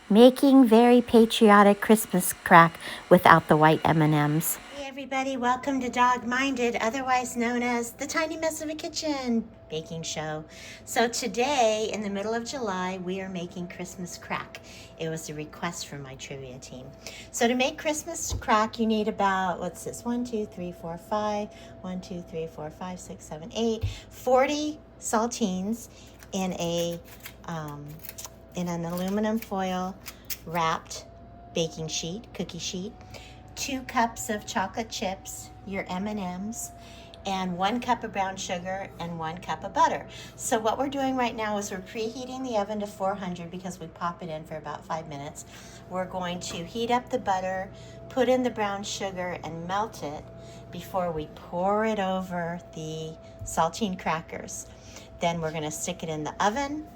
Making very patriotic Christmas crack without the white M&Ms. Hey everybody, welcome to Dog Minded, otherwise known as the Tiny Mess of a Kitchen baking show. So today, in the middle of July, we are making Christmas crack. It was a request from my trivia team. So to make Christmas crack, you need about, what's this, 1, 2, 3, 4, 5, 1, 2, 3, 4, 5, 6, 7, 8, 40 saltines in an aluminum foil wrapped baking sheet, cookie sheet, 2 cups of chocolate chips, your M&Ms, and 1 cup of brown sugar and 1 cup of butter. So what we're doing right now is we're preheating the oven to 400 because we pop it in for about 5 minutes. We're going to heat up the butter, put in the brown sugar, and melt it before we pour it over the saltine crackers. Then we're going to stick it in the oven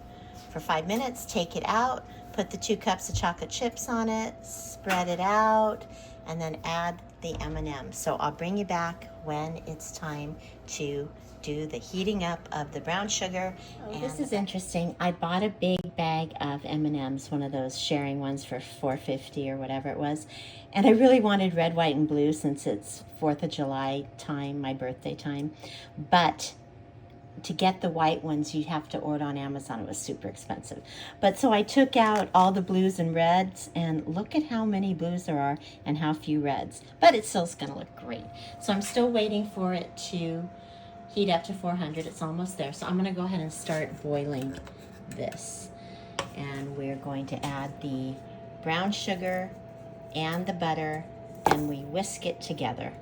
for 5 minutes, take it out, put the 2 cups of chocolate chips on it, spread it out, and then add the M&Ms. So I'll bring you back when it's time to do the heating up of the brown sugar. Oh, this is interesting. I bought a big bag of M&Ms, one of those sharing ones for $4.50 or whatever it was. And I really wanted red, white, and blue since it's 4th of July time, my birthday time. But to get the white ones, you have to order on Amazon. It was super expensive. But so I took out all the blues and reds, and look at how many blues there are and how few reds. But it still's going to look great. So I'm still waiting for it to heat up to 400. It's almost there. So I'm going to go ahead and start boiling this. And we're going to add the brown sugar and the butter, and we whisk it together.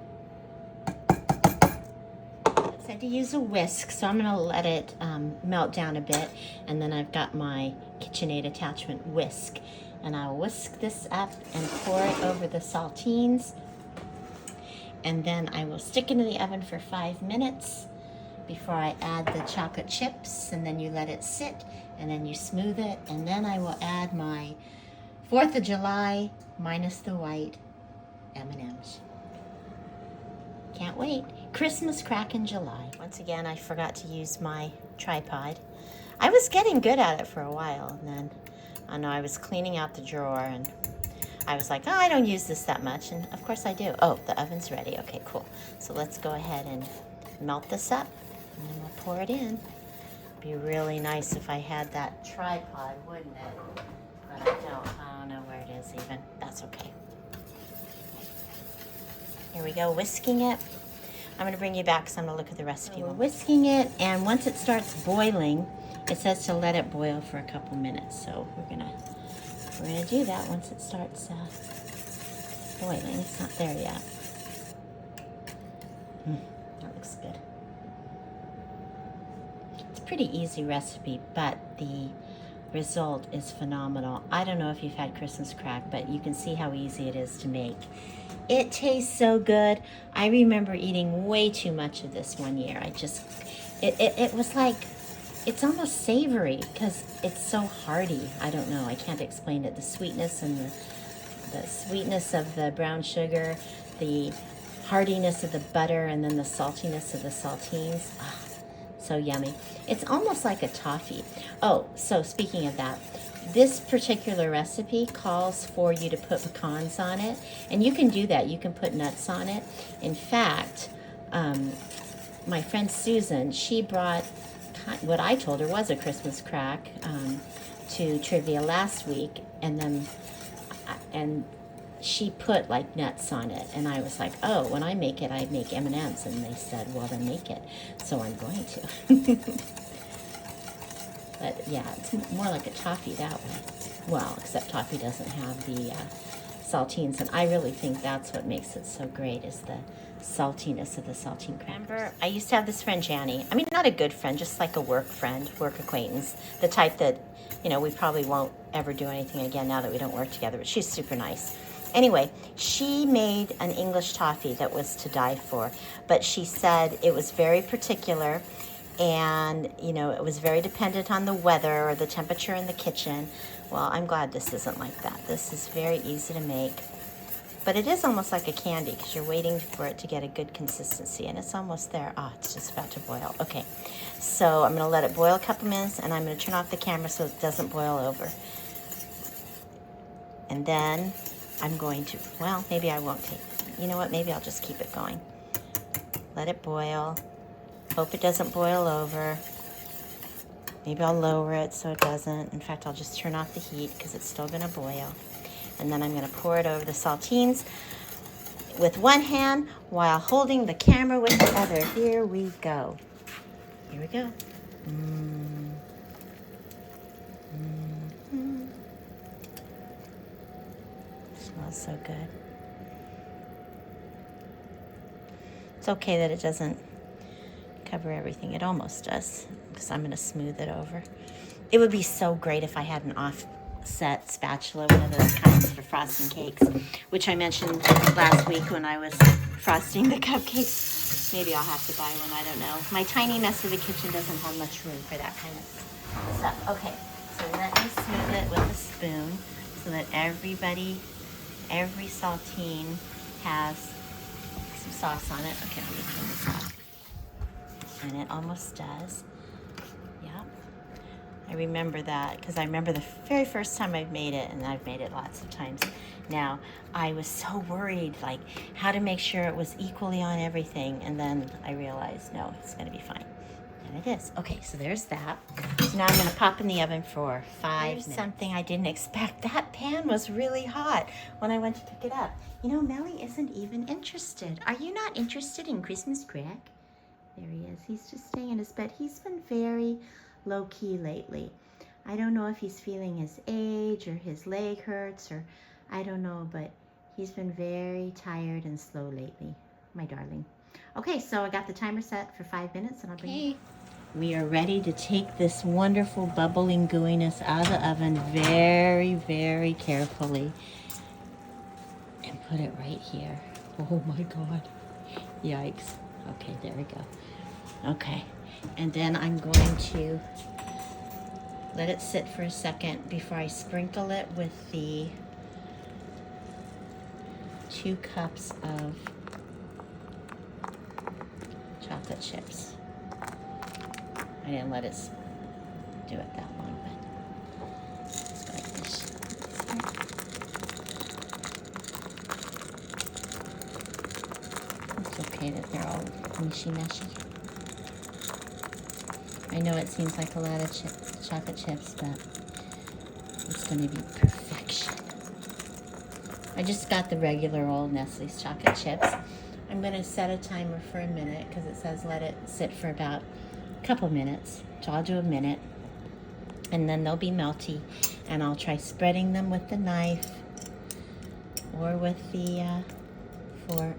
I had to use a whisk, so I'm going to let it melt down a bit, and then I've got my KitchenAid attachment whisk, and I'll whisk this up and pour it over the saltines, and then I will stick it in the oven for 5 minutes before I add the chocolate chips, and then you let it sit, and then you smooth it, and then I will add my 4th of July minus the white M&Ms. Can't wait. Christmas crack in July. Once again, I forgot to use my tripod. I was getting good at it for a while, and then I was cleaning out the drawer, and I was like, oh, I don't use this that much, and of course I do. Oh, the oven's ready. Okay, cool. So let's go ahead and melt this up, and then we'll pour it in. It'd be really nice if I had that tripod, wouldn't it? But I don't. I don't know where it is even. That's okay. Here we go, whisking it. I'm going to bring you back because I'm going to look at the recipe. We're whisking it, and once it starts boiling, it says to let it boil for a couple minutes. So we're gonna do that once it starts boiling. It's not there yet. That looks good. It's a pretty easy recipe, but the result is phenomenal. I don't know if you've had Christmas crack, but you can see how easy it is to make. It tastes so good. I remember eating way too much of this one year. It was like, it's almost savory because it's so hearty. I don't know. I can't explain it. The sweetness and the sweetness of the brown sugar, the heartiness of the butter, and then the saltiness of the saltines. Ah, so yummy. It's almost like a toffee. Oh, so speaking of that, this particular recipe calls for you to put pecans on it, and you can do that. You can put nuts on it. In fact, my friend Susan, she brought what I told her was a Christmas crack to trivia last week, and she put like nuts on it, and I was like, oh, when I make it, I make M&Ms, and they said, well, then make it. So I'm going to. But yeah, it's more like a toffee that way. Well, except toffee doesn't have the saltines, and I really think that's what makes it so great is the saltiness of the saltine crackers. Remember, I used to have this friend, Janny. I mean, not a good friend, just like a work friend, work acquaintance. The type that, we probably won't ever do anything again now that we don't work together, but she's super nice. Anyway, she made an English toffee that was to die for, but she said it was very particular, and it was very dependent on the weather or the temperature in the kitchen. Well, I'm glad this isn't like that. This is very easy to make, but it is almost like a candy because you're waiting for it to get a good consistency, and it's almost there. Oh, it's just about to boil. Okay, so I'm going to let it boil a couple minutes, and I'm going to turn off the camera so it doesn't boil over. And then I'm going to, well, maybe I won't take, you know what, maybe I'll just keep it going. Let it boil. Hope it doesn't boil over. Maybe I'll lower it so it doesn't. In fact, I'll just turn off the heat because it's still gonna boil. And then I'm gonna pour it over the saltines with one hand while holding the camera with the other. Here we go. Here we go. Smells so good. It's okay that it doesn't cover everything. It almost does, because I'm going to smooth it over. It would be so great if I had an offset spatula, one of those kinds for frosting cakes, which I mentioned last week when I was frosting the cupcakes. Maybe I'll have to buy one, I don't know. My tiny mess of a kitchen doesn't have much room for that kind of stuff. Okay, so let me smooth it with a spoon so that every saltine has some sauce on it. Okay, let me turn this off. And it almost does. Yep. I remember that because I remember the very first time I made it, and I've made it lots of times now. I was so worried, like how to make sure it was equally on everything, and then I realized, no, it's gonna be fine. And it is. Okay, so there's that. So now I'm gonna pop in the oven for 5 minutes. Something I didn't expect. That pan was really hot when I went to pick it up. You know, Melly isn't even interested. Are you not interested in Christmas Crack? There he is. He's just staying in his bed. He's been very low-key lately. I don't know if he's feeling his age or his leg hurts, or I don't know, but he's been very tired and slow lately, my darling. Okay, so I got the timer set for 5 minutes, and I'll bring you. We are ready to take this wonderful bubbling gooiness out of the oven very, very carefully and put it right here. Oh my God. Yikes. Okay, there we go. Okay, and then I'm going to let it sit for a second before I sprinkle it with the 2 cups of chocolate chips. I didn't let it do it that long, but it's like this. It's okay that they're all mushy-meshy. I know it seems like a lot of chocolate chips, but it's going to be perfection. I just got the regular old Nestle's chocolate chips. I'm going to set a timer for a minute because it says let it sit for about a couple minutes. So I'll do a minute, and then they'll be melty, and I'll try spreading them with the knife or with the fork,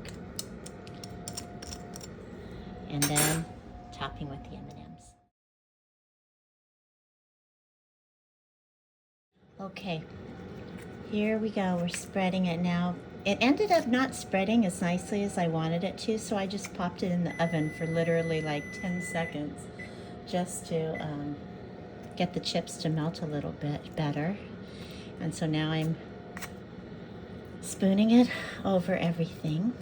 and then topping with the M&Ms. Okay, here we go. We're spreading it now. It ended up not spreading as nicely as I wanted it to, so I just popped it in the oven for literally like 10 seconds just to get the chips to melt a little bit better. And so now I'm spooning it over everything.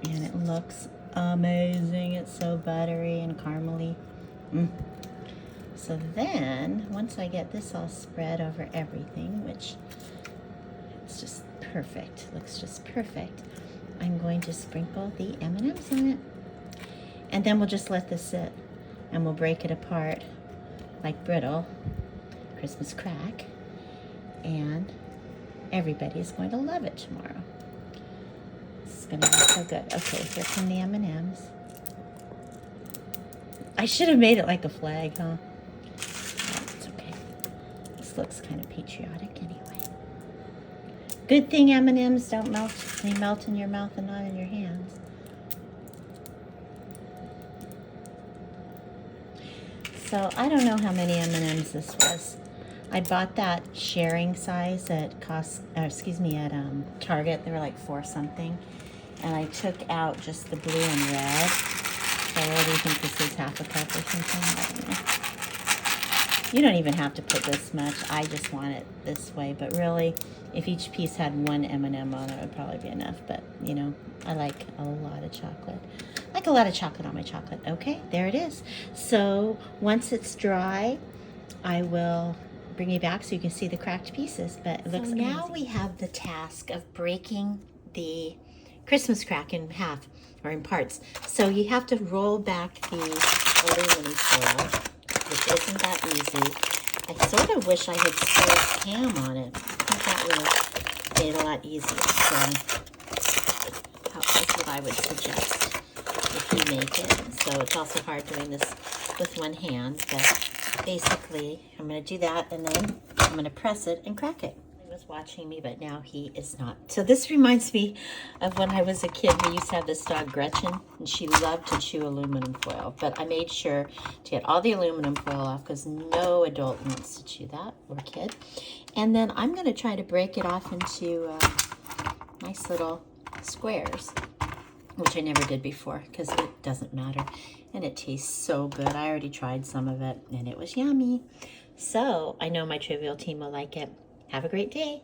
And it looks amazing. It's so buttery and caramely. So then, once I get this all spread over everything, which it's just perfect, looks just perfect, I'm going to sprinkle the M&Ms on it. And then we'll just let this sit, and we'll break it apart like brittle Christmas crack, and everybody is going to love it tomorrow. It's going to be so good. Okay, here come the M&Ms. I should have made it like a flag, huh? It's okay. This looks kind of patriotic anyway. Good thing M&Ms don't melt. They melt in your mouth and not in your hands. So I don't know how many M&Ms this was. I bought that sharing size at at Target. They were like $4 something, and I took out just the blue and red. So what do you think this is, half a cup or something? I don't know. You don't even have to put this much. I just want it this way, but really, if each piece had 1 M&M on it, it would probably be enough. But you know, I like a lot of chocolate. I like a lot of chocolate on my chocolate. Okay, there it is. So once it's dry, I will bring you back so you can see the cracked pieces, but it looks amazing. Now we have the task of breaking the Christmas crack in half, or in parts. So you have to roll back the aluminum foil, which isn't that easy. I sort of wish I had sprayed ham on it. I think that would have made it a lot easier. So that's what I would suggest if you make it. So it's also hard doing this with one hand, but basically I'm going to do that, and then I'm going to press it and crack it. He was watching me, but now he is not. So this reminds me of when I was a kid. We used to have this dog, Gretchen, and she loved to chew aluminum foil, but I made sure to get all the aluminum foil off because no adult wants to chew that, or kid. And then I'm going to try to break it off into nice little squares, which I never did before because it doesn't matter. And it tastes so good. I already tried some of it and it was yummy. So I know my Trivial team will like it. Have a great day.